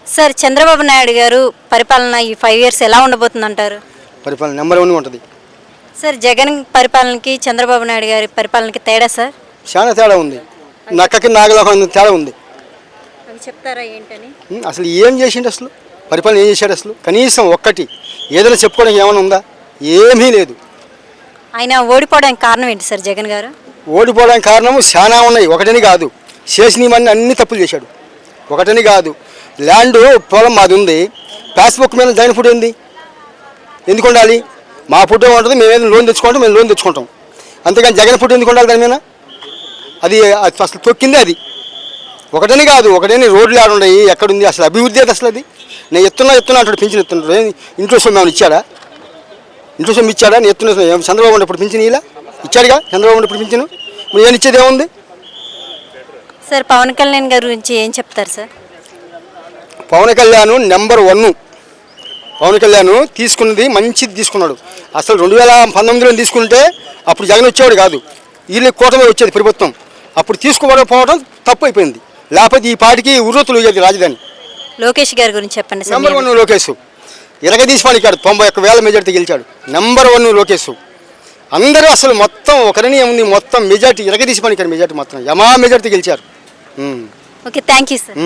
Sir Chandrababu Naidu గారు పరిపాలన ఈ 5 ఇయర్స్ ఎలా ఉండబోతుందంటారు? పరిపాలన నెంబర్ 1 ఉంటుంది. సార్ జగన్ పరిపాలనకి చంద్రబాబు నాయుడు గారి పరిపాలనకి తేడా సార్? చాలా తేడా ఉంది. నక్కకి నాగలోకం తేడా ఉంది. అవి చెప్తారా ఏంటని? అసలు ఏం చేసిండు, అసలు పరిపాలన ఏం చేశాడు? అసలు కనీసం ఒక్కటి ఏదైనా చెప్పుకోవడానికి ఏమైనా ఉందా? ఏమీ లేదు. ఆయన ఓడిపోవడానికి కారణం ఏంటి సార్ జగన్ గారు? ఓడిపోవడానికి కారణం చాలా ఉన్నాయి, ఒకటని కాదు. చేసినవన్నీ అన్ని తప్పులు చేశాడు, ఒకటని కాదు. ల్యాండ్ పొలం మాది ఉంది, పాస్బుక్ మీద జగన్ ఫుడ్ ఏంది? ఎందుకు ఉండాలి? మా ఫుడ్ ఉంటుంది, మేము ఏదైనా లోన్ తెచ్చుకుంటాం, మేము లోన్ తెచ్చుకుంటాం. అంతేగాని జగన్ ఫుడ్ ఎందుకు ఉండాలి దాని మీద? అది అసలు తొక్కింది అది. ఒకటని కాదు, ఒకటని రోడ్లు ఆడున్నాయి, ఎక్కడుంది అసలు అభివృద్ధి అది? అసలు అది నేను ఎత్తున్నా అంటాడు, పింఛన్ ఎత్తున్నాడు. ఇంట్లో సొమ్ము ఏమైనా ఇచ్చాడా? ఇంట్లో సొమ్ము ఇచ్చాడా? నేను ఎత్తున్నా. చంద్రబాబు ఉన్నప్పుడు పింఛన్ ఇలా ఇచ్చాడుగా, చంద్రబాబు ఉన్నప్పుడు పింఛను. ఇప్పుడు ఏం ఇచ్చేది ఏముంది? సార్ పవన్ కళ్యాణ్ గారి గురించి ఏం చెప్తారు సార్? పవన్ కళ్యాణ్ నెంబర్ 1. పవన్ కళ్యాణ్ తీసుకున్నది మంచిది తీసుకున్నాడు. అసలు 2019లో తీసుకుంటే అప్పుడు జగన్ వచ్చేవాడు కాదు, వీళ్ళు కూటమి వచ్చేది ప్రభుత్వం. అప్పుడు తీసుకోవడం తప్పు అయిపోయింది. లేకపోతే ఈ పాటికి ఉర్రతులు అయ్యేది రాజధాని. లోకేష్ గారి గురించి చెప్పండి సార్. నెంబర్ 1 లోకేష్ ఇరగదీసి పనికాడు, 91,000 మెజార్టీ గెలిచాడు. నెంబర్ 1 లోకేష్. అందరూ అసలు మొత్తం ఒకరిని ఉంది, మొత్తం మెజార్టీ ఇరగదీసి పనికాడు, మెజార్టీ మొత్తం యమా మెజార్టీ గెలిచారు. Okay, thank you sir.